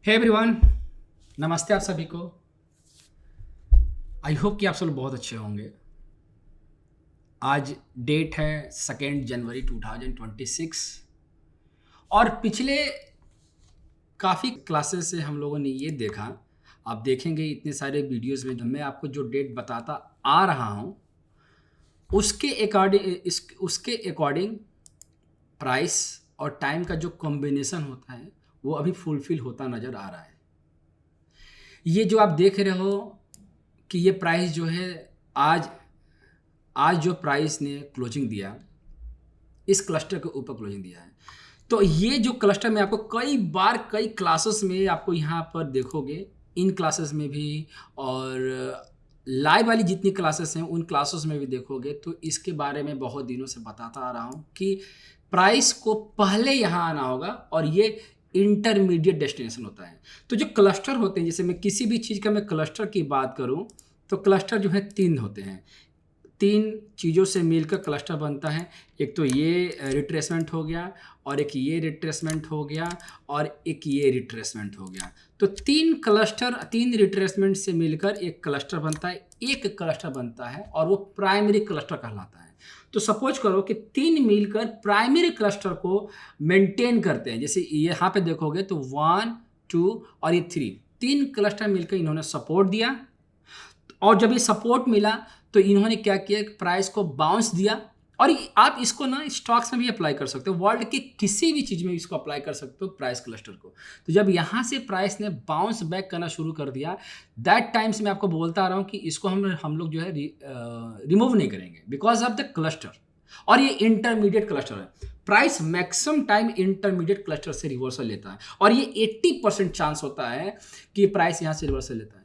Hey everyone, नमस्ते आप सभी को। आई होप कि आप सब बहुत अच्छे होंगे। आज डेट है 2 जनवरी 2026 और पिछले काफ़ी क्लासेस से हम लोगों ने ये देखा, आप देखेंगे इतने सारे वीडियोस में मैं आपको जो डेट बताता आ रहा हूँ उसके अकॉर्डिंग प्राइस और टाइम का जो कॉम्बिनेशन होता है वो अभी फुलफिल होता नज़र आ रहा है। ये जो आप देख रहे हो कि ये प्राइस जो है आज आज जो प्राइस ने क्लोजिंग दिया, इस क्लस्टर के ऊपर क्लोजिंग दिया है। तो ये जो क्लस्टर में आपको कई बार कई क्लासेस में आपको यहाँ पर देखोगे, इन क्लासेस में भी और लाइव वाली जितनी क्लासेस हैं उन क्लासेस में भी देखोगे, तो इसके बारे में बहुत दिनों से बताता आ रहा हूँ कि प्राइस को पहले यहाँ आना होगा और ये इंटरमीडिएट डेस्टिनेशन होता है। तो जो क्लस्टर होते हैं, जैसे मैं किसी भी चीज़ का मैं क्लस्टर की बात करूँ तो क्लस्टर जो है 3 होते हैं। 3 चीज़ों से मिलकर क्लस्टर बनता है। एक तो ये रिट्रेसमेंट हो गया और एक ये रिट्रेसमेंट हो गया और एक ये रिट्रेसमेंट हो गया। तो 3 रिट्रेसमेंट से मिलकर एक क्लस्टर बनता है, एक क्लस्टर बनता है और वो प्राइमरी क्लस्टर कहलाता है। तो सपोज करो कि 3 मिलकर प्राइमरी क्लस्टर को मेंटेन करते हैं। जैसे यहाँ पे देखोगे तो 1, 2 और ये 3 क्लस्टर मिलकर इन्होंने सपोर्ट दिया और जब ये सपोर्ट मिला तो इन्होंने क्या किया, प्राइस को बाउंस दिया। और आप इसको ना स्टॉक्स में भी अप्लाई कर सकते हो, वर्ल्ड के किसी भी चीज़ में इसको अप्लाई कर सकते हो प्राइस क्लस्टर को। तो जब यहाँ से प्राइस ने बाउंस बैक करना शुरू कर दिया, दैट टाइम्स मैं आपको बोलता आ रहा हूँ कि इसको हम लोग जो है रिमूव नहीं करेंगे बिकॉज ऑफ द क्लस्टर। और ये इंटरमीडिएट क्लस्टर है। Price maximum time intermediate cluster से रिवर्सल लेता है और ये 80% चांस होता है कि प्राइस यहाँ से रिवर्सल लेता है,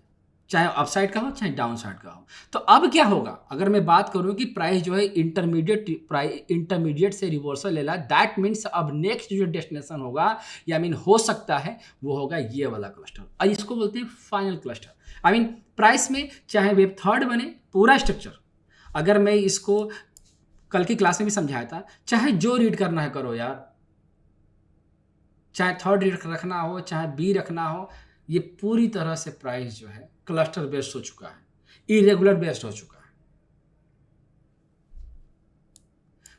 चाहे अपसाइड का हो चाहे डाउन साइड का हो। तो अब क्या होगा, अगर मैं बात करूं कि प्राइस जो है इंटरमीडिएट से रिवर्सल ले रहा है, दैट मीन्स अब नेक्स्ट जो डेस्टिनेशन होगा या हो सकता है वो होगा ये वाला क्लस्टर और इसको बोलते हैं फाइनल क्लस्टर। प्राइस में चाहे वेब थर्ड बने, पूरा स्ट्रक्चर अगर मैं इसको कल की क्लास में भी समझाया था, चाहे जो रीड करना है करो यार, चाहे थर्ड रीड रखना हो चाहे बी रखना हो, ये पूरी तरह से प्राइस जो है क्लस्टर बेस्ड हो चुका है, इरेगुलर बेस्ड हो चुका है।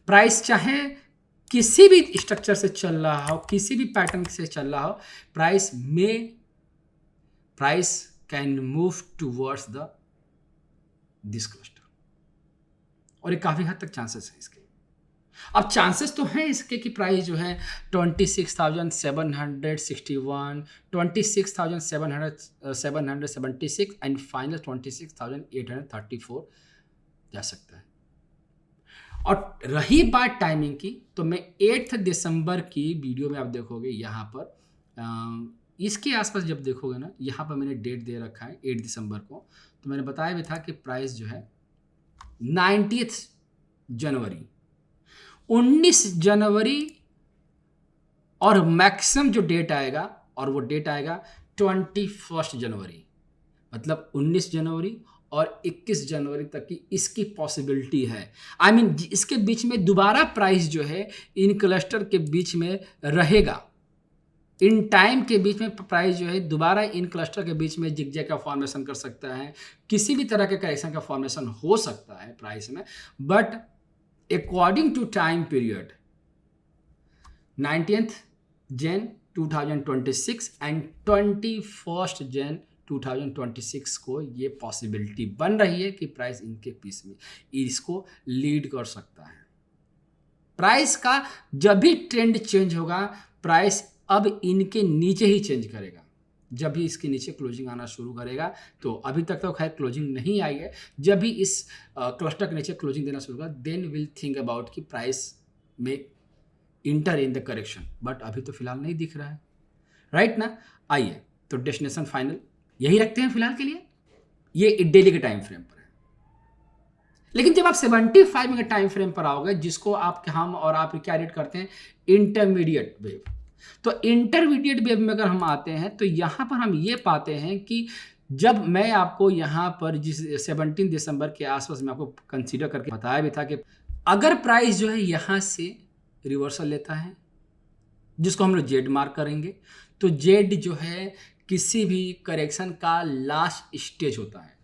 प्राइस चाहे किसी भी स्ट्रक्चर से चल रहा हो, किसी भी पैटर्न से चल रहा हो, price can move towards this cluster और ये काफी हद तक चांसेस है इसके। अब चांसेस तो हैं इसके कि प्राइस जो है 26,761, 26,776 एंड फाइनल 26,834 जा सकता है। और रही बात टाइमिंग की, तो मैं 8 दिसंबर की वीडियो में आप देखोगे यहाँ पर इसके आसपास जब देखोगे ना, यहाँ पर मैंने डेट दे रखा है 8 दिसंबर को, तो मैंने बताया भी था कि प्राइस जो है 19 जनवरी 19 जनवरी और मैक्सिमम जो डेट आएगा, और वो डेट आएगा 21 जनवरी, मतलब 19 जनवरी और 21 जनवरी तक की इसकी पॉसिबिलिटी है। इसके बीच में दोबारा प्राइस जो है इन क्लस्टर के बीच में रहेगा, इन टाइम के बीच में प्राइस जो है दोबारा इन क्लस्टर के बीच में जिगजैग का फॉर्मेशन कर सकता है, किसी भी तरह के करेक्शन का फॉर्मेशन हो सकता है प्राइस में। But according to time period 19th Jan 2026 and 21st Jan 2026 को ये पॉसिबिलिटी बन रही है कि प्राइस इनके बीच में इसको लीड कर सकता है। प्राइस का जब भी ट्रेंड चेंज होगा, प्राइस अब इनके नीचे ही चेंज करेगा। जब भी इसके नीचे क्लोजिंग आना शुरू करेगा, तो अभी तक तो खैर क्लोजिंग नहीं आई है, जब भी इस क्लस्टर के नीचे क्लोजिंग देना शुरू होगा, देन विल थिंक अबाउट कि प्राइस में inter in the correction. But अभी तो फिलहाल नहीं दिख रहा है, राइट ना। आइए तो डेस्टिनेशन फाइनल यही रखते हैं फिलहाल के लिए, ये डेली के टाइम फ्रेम पर है। लेकिन जब आप 75 के टाइम फ्रेम पर आओगे, जिसको हम और आप क्या रेट करते हैं, इंटरमीडिएट वेव, तो इंटरमीडिएट वेव में अगर हम आते हैं तो यहाँ पर हम ये पाते हैं कि जब मैं आपको यहाँ पर जिस 17 दिसंबर के आसपास में आपको कंसीडर करके बताया भी था कि अगर प्राइस जो है यहाँ से रिवर्सल लेता है, जिसको हम लोग जेड मार्क करेंगे। तो जेड जो है किसी भी करेक्शन का लास्ट स्टेज होता है,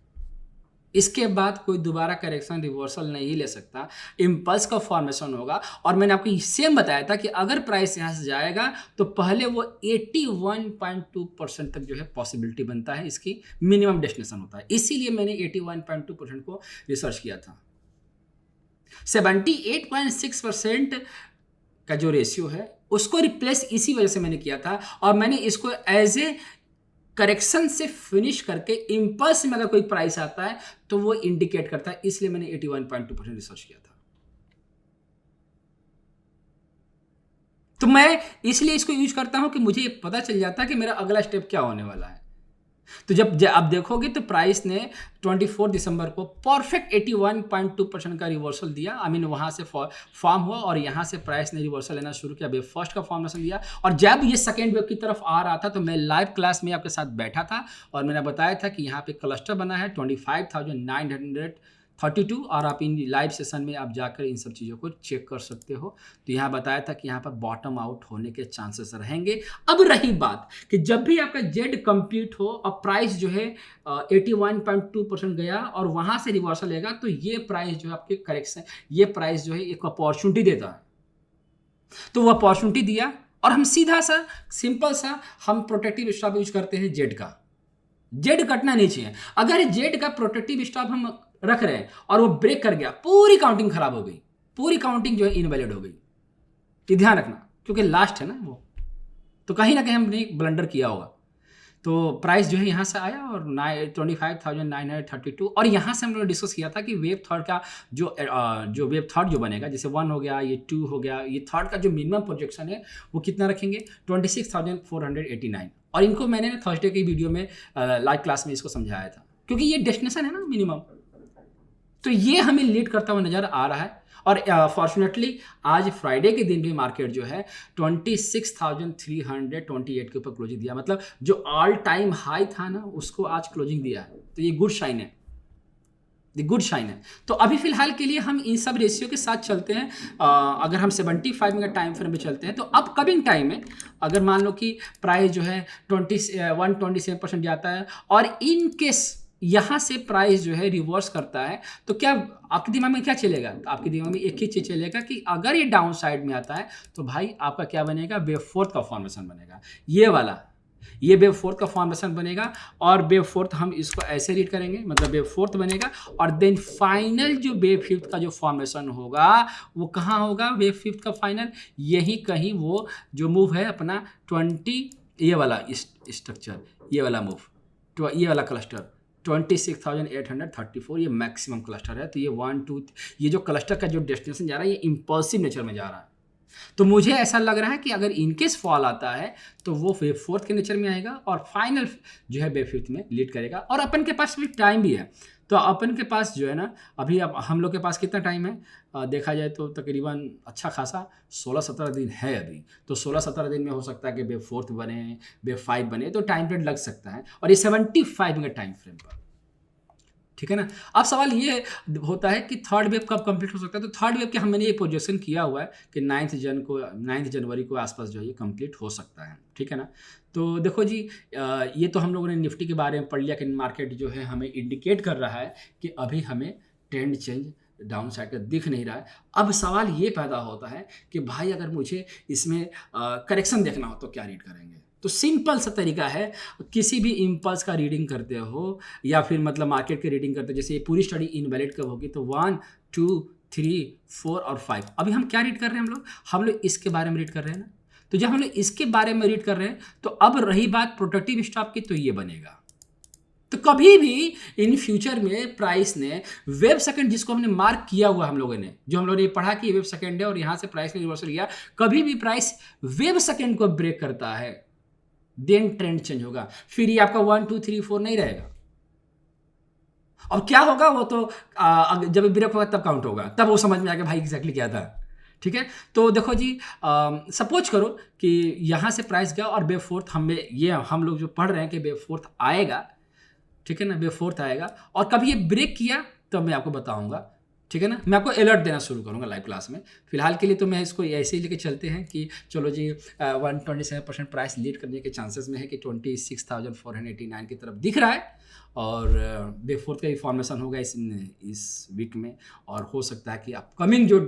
इसके बाद कोई दोबारा करेक्शन रिवर्सल नहीं ले सकता, इम्पल्स का फॉर्मेशन होगा। और मैंने आपको सेम बताया था कि अगर प्राइस यहाँ से जाएगा तो पहले वो 81.2% तक जो है पॉसिबिलिटी बनता है, इसकी मिनिमम डेस्टिनेशन होता है। इसीलिए मैंने 81.2% को रिसर्च किया था। 78.6% का जो रेशियो है उसको रिप्लेस इसी वजह से मैंने किया था, और मैंने इसको एज ए करेक्शन से फिनिश करके इम्पल्स में अगर कोई प्राइस आता है तो वो इंडिकेट करता है, इसलिए मैंने 81.2% रिसर्च किया था। तो मैं इसलिए इसको यूज करता हूं कि मुझे ये पता चल जाता है कि मेरा अगला स्टेप क्या होने वाला है। तो जब आप देखोगे तो प्राइस ने 24 दिसंबर को परफेक्ट 81.2% का रिवर्सल दिया। आई मीन वहां से फॉर्म हुआ और यहां से प्राइस ने रिवर्सल लेना शुरू किया, वेव फर्स्ट का फॉर्मेशन दिया। और जब ये सेकेंड वेव की तरफ आ रहा था तो मैं लाइव क्लास में आपके साथ बैठा था और मैंने बताया था कि यहाँ पे क्लस्टर बना है 25,932, और आप इन लाइव सेशन में आप जाकर इन सब चीज़ों को चेक कर सकते हो। तो यहाँ बताया था कि यहाँ पर बॉटम आउट होने के चांसेस रहेंगे। अब रही बात कि जब भी आपका जेड कंप्लीट हो और प्राइस जो है 81.2% गया और वहाँ से रिवर्सल लेगा, तो ये प्राइस जो है आपके करेक्शन, ये प्राइस जो है एक अपॉर्चुनिटी देता है। तो वो अपॉर्चुनिटी दिया और हम सीधा सा सिंपल सा हम प्रोटेक्टिव स्टॉप यूज करते हैं जेड का। जेड कटना नहीं चाहिए। अगर जेड का प्रोटेक्टिव स्टॉप हम रख रहे हैं और वो ब्रेक कर गया, पूरी काउंटिंग खराब हो गई, पूरी काउंटिंग जो है इनवैलिड हो गई। ये ध्यान रखना, क्योंकि लास्ट है ना वो, तो कहीं ना कहीं हमने ब्लंडर किया होगा। तो प्राइस जो है यहाँ से आया और 25,932, और यहाँ से हम लोगों ने डिस्कस किया था कि वेव थर्ड का जो वेव थर्ड जो बनेगा, जैसे 1 हो गया, ये 2 हो गया, ये थर्ड का जो मिनिमम प्रोजेक्शन है वो कितना रखेंगे, 26,489। और इनको मैंने थर्सडे की वीडियो में लाइव क्लास में इसको समझाया था, क्योंकि ये डेस्टिनेशन है ना मिनिमम। तो ये हमें लीड करता हुआ नजर आ रहा है। और फॉर्चुनेटली आज फ्राइडे के दिन भी मार्केट जो है 26,328 के ऊपर क्लोजिंग दिया, मतलब जो ऑल टाइम हाई था ना उसको आज क्लोजिंग दिया है। तो ये गुड साइन है, गुड साइन है। तो अभी फिलहाल के लिए हम इन सब रेशियो के साथ चलते हैं। अगर हम 75 मिनट टाइम फ्रेम में चलते हैं तो अपकमिंग टाइम में अगर मान लो कि प्राइस जो है 127% जाता है और इन केस यहाँ से प्राइस जो है रिवर्स करता है, तो क्या आपके दिमाग में क्या चलेगा? तो आपके दिमाग में एक ही चीज़ चलेगा कि अगर ये डाउन साइड में आता है तो भाई आपका क्या बनेगा, वेव फोर्थ का फॉर्मेशन बनेगा। ये वाला, ये वेव फोर्थ का फॉर्मेशन बनेगा। और वेव फोर्थ हम इसको ऐसे रीड करेंगे, मतलब वेव फोर्थ बनेगा और देन फाइनल जो वेव फिफ्थ का जो फॉर्मेशन होगा वो कहाँ होगा? वेव फिफ्थ का फाइनल यही कहीं वो जो मूव है अपना 20, ये वाला स्ट्रक्चर, ये वाला मूव, तो ये वाला क्लस्टर 26,834 ये मैक्सिमम क्लस्टर है। तो ये 1 2 ये जो क्लस्टर का जो डेस्टिनेशन जा रहा है ये इम्पल्सिव नेचर में जा रहा है। तो मुझे ऐसा लग रहा है कि अगर इनकेस फॉल आता है तो वो वेव फोर्थ के नेचर में आएगा और फाइनल जो है वेव फिफ्थ में लीड करेगा। और अपन के पास भी टाइम भी है, तो अपन के पास जो है ना अभी अब हम लोग के पास कितना टाइम है, देखा जाए तो तकरीबन अच्छा खासा 16-17 दिन है अभी। तो 16-17 दिन में हो सकता है कि वेव फोर्थ बने, वेव 5 बने, तो टाइम पीरियड लग सकता है। और ये 75 मिनट टाइम फ्रेम पर, ठीक है ना। अब सवाल ये होता है कि थर्ड वेव कब कंप्लीट हो सकता है। तो थर्ड वेव के मैंने ये प्रोजेक्शन किया हुआ है कि 9 जनवरी को आसपास जो है ये कंप्लीट हो सकता है, ठीक है ना। तो देखो जी, ये तो हम लोगों ने निफ्टी के बारे में पढ़ लिया कि मार्केट जो है हमें इंडिकेट कर रहा है कि अभी हमें ट्रेंड चेंज डाउन साइड का दिख नहीं रहा है। अब सवाल ये पैदा होता है कि भाई अगर मुझे इसमें करेक्शन देखना हो तो क्या रीड करेंगे। तो सिंपल सा तरीका है, किसी भी इम्पल्स का रीडिंग करते हो या फिर मतलब मार्केट की रीडिंग करते हो, जैसे ये पूरी स्टडी इनवैलिड कब होगी, तो 1 2 3 4 और 5। अभी हम क्या रीड कर रहे हैं, हम लोग इसके बारे में रीड कर रहे हैं ना। तो जब हम लोग इसके बारे में रीड कर रहे हैं तो अब रही बात प्रोटेक्टिव स्टॉप की, तो ये बनेगा। तो कभी भी इन फ्यूचर में प्राइस ने वेब सेकंड जिसको हमने मार्क किया हुआ हम लोगों ने, जो हम लोगों ने पढ़ा कि वेब सेकंड है और यहाँ से प्राइस ने रिवर्सल किया, कभी भी प्राइस वेब सेकंड को ब्रेक करता है देन ट्रेंड चेंज होगा। फिर ये आपका 1 2 3 4 नहीं रहेगा। अब क्या होगा वो तो जब ब्रेक होगा तब काउंट होगा, तब वो समझ में आएगा भाई एग्जैक्टली क्या था, ठीक है। तो देखो जी, सपोज करो कि यहाँ से प्राइस गया और वेव फोर्थ हमें ये हम लोग जो पढ़ रहे हैं कि वेव फोर्थ आएगा, ठीक है ना, वेव फोर्थ आएगा और कभी ये ब्रेक किया तो मैं आपको बताऊंगा ठीक है ना। मैं आपको अलर्ट देना शुरू करूँगा लाइव क्लास में। फिलहाल के लिए तो मैं इसको ऐसे ही लेके चलते हैं कि चलो जी 127% प्राइस लीड करने के चांसेस में है कि 26,489 की तरफ दिख रहा है, और डे 4 का फॉर्मेशन होगा इस वीक में, और हो सकता है कि अपकमिंग जो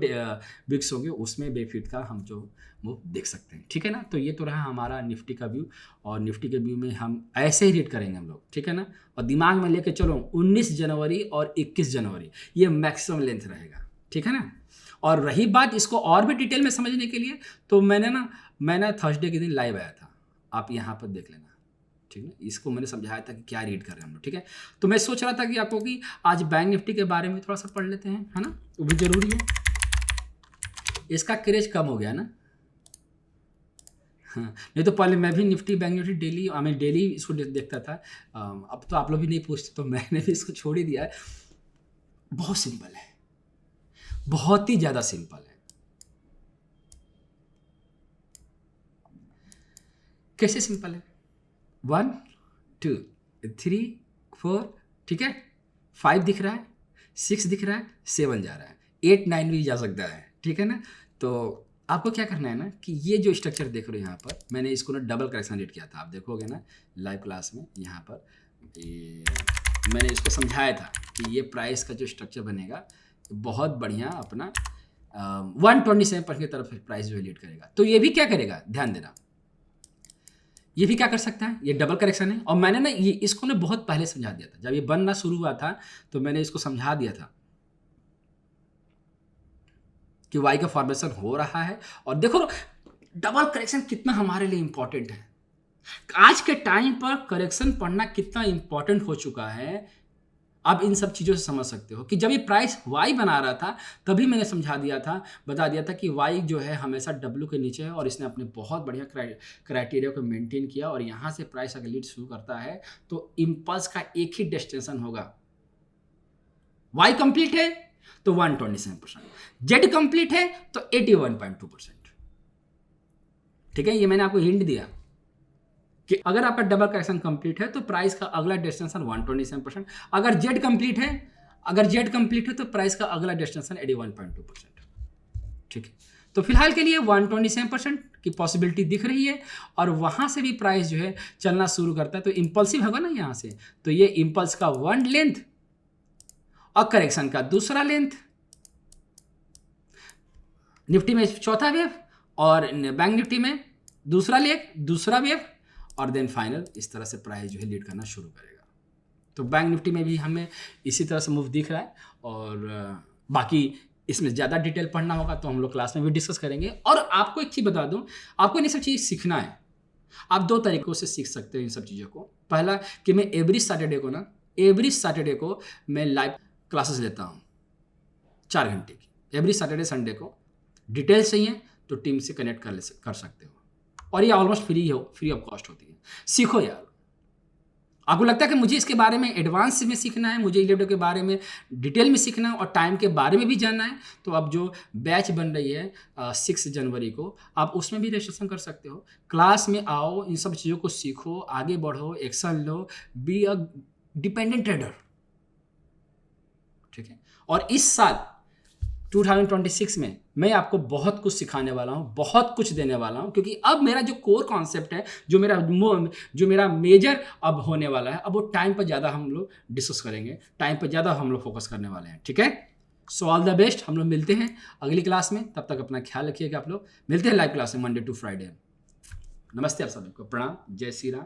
वीक्स होंगे उसमें बेफिट का हम जो मूव देख सकते हैं, ठीक है ना। तो ये तो रहा हमारा निफ्टी का व्यू, और निफ्टी के व्यू में हम ऐसे ही रीड करेंगे हम लोग, ठीक है ना। और दिमाग में लेके चलो 19 जनवरी और 21 जनवरी ये मैक्सिमम लेंथ रहेगा, ठीक है ना। और रही बात इसको और भी डिटेल में समझने के लिए, तो मैंने थर्सडे के दिन लाइव आया था, आप यहाँ पर देख लेना, ठीक है। इसको मैंने समझाया था कि क्या रीड कर रहे हैं हम लोग, ठीक है। तो मैं सोच रहा था कि आपको कि आज बैंक निफ्टी के बारे में थोड़ा सा पढ़ लेते हैं, है ना, वो भी जरूरी है। इसका क्रेज कम हो गया ना। हाँ, नहीं तो पहले मैं भी निफ्टी बैंक निफ्टी डेली इसको देखता था। अब तो आप लोग भी नहीं पूछते, तो मैंने भी इसको छोड़ ही दिया है। बहुत सिंपल है, बहुत ही ज़्यादा सिंपल है। कैसे सिंपल है? 1 2 3 4, ठीक है, 5 दिख रहा है, 6 दिख रहा है, 7 जा रहा है, 8 9 भी जा सकता है, ठीक है ना। तो आपको क्या करना है ना कि ये जो स्ट्रक्चर देख रहे हो यहाँ पर, मैंने इसको ना डबल करेक्शन रेट किया था, आप देखोगे ना लाइव क्लास में यहाँ पर मैंने इसको समझाया था कि ये प्राइस का जो स्ट्रक्चर बनेगा बहुत बढ़िया अपना 127% की तरफ प्राइस जो है लीड करेगा। तो ये भी क्या करेगा, ध्यान देना, ये भी क्या कर सकता है, ये डबल करेक्शन है। और मैंने ना ये इसको ना बहुत पहले समझा दिया था, जब ये बनना शुरू हुआ था तो मैंने इसको समझा दिया था कि वाई का फॉर्मेशन हो रहा है। और देखो डबल करेक्शन कितना हमारे लिए इंपॉर्टेंट है, आज के टाइम पर करेक्शन पढ़ना कितना इंपॉर्टेंट हो चुका है। आप इन सब चीज़ों से समझ सकते हो कि जब ये प्राइस वाई बना रहा था तभी मैंने समझा दिया था, बता दिया था कि वाई जो है हमेशा डब्ल्यू के नीचे है, और इसने अपने बहुत बढ़िया क्राइटेरिया को मेंटेन किया, और यहाँ से प्राइस अगर लीड शुरू करता है तो इम्पल्स का एक ही डेस्टिनेशन होगा, वाई कंप्लीट है तो 127%, जेड कंप्लीट है तो 81.2%, ठीक है। ये मैंने आपको हिंट दिया कि अगर आपका डबल करेक्शन कंप्लीट है तो प्राइस का अगला डेस्टिनेशन 127%, अगर जेड कंप्लीट है तो प्राइस का अगला डेस्टिनेशन 81.2%, ठीक है। तो फिलहाल के लिए 127% की पॉसिबिलिटी दिख रही है, और वहां से भी प्राइस जो है चलना शुरू करता है तो इंपल्सिव होगा ना यहाँ से, तो ये इंपल्स का 1 लेंथ और करेक्शन का दूसरा लेंथ, निफ्टी में चौथा वेव और बैंक निफ्टी में दूसरा वेव, और देन फाइनल इस तरह से प्राइस जो है लीड करना शुरू करेगा। तो बैंक निफ्टी में भी हमें इसी तरह से मूव दिख रहा है, और बाकी इसमें ज़्यादा डिटेल पढ़ना होगा तो हम लोग क्लास में भी डिस्कस करेंगे। और आपको एक चीज़ बता दूं, आपको इन सब चीज़ सीखना है, आप 2 तरीक़ों से सीख सकते हो इन सब चीज़ों को। पहला कि मैं एवरी सैटरडे को मैं लाइव क्लासेस लेता हूँ 4 घंटे की, एवरी सैटरडे संडे को। डिटेल्स चाहिए तो टीम से कनेक्ट कर सकते हो, और ये ऑलमोस्ट फ्री ऑफ कॉस्ट होती है। सीखो यार, आपको लगता है कि मुझे इसके बारे में एडवांस में सीखना है, मुझे इलेक्ट्रो के बारे में डिटेल में सीखना है और टाइम के बारे में भी जानना है, तो अब जो बैच बन रही है 6 जनवरी को, आप उसमें भी रजिस्ट्रेशन कर सकते हो। क्लास में आओ, इन सब चीज़ों को सीखो, आगे बढ़ो, action low, be a dependent trader, ठीक है। और इस साल 2026 में मैं आपको बहुत कुछ सिखाने वाला हूँ, बहुत कुछ देने वाला हूँ, क्योंकि अब मेरा जो कोर कॉन्सेप्ट है, जो मेरा मेजर अब होने वाला है, अब वो टाइम पर ज़्यादा हम लोग डिस्कस करेंगे, टाइम पर ज़्यादा हम लोग फोकस करने वाले हैं, ठीक है। सो ऑल द बेस्ट, हम लोग मिलते हैं अगली क्लास में, तब तक अपना ख्याल रखिएगा। आप लोग मिलते हैं लाइव क्लास में मंडे टू फ्राइडे। नमस्ते, आप सबको प्रणाम, जय श्री राम।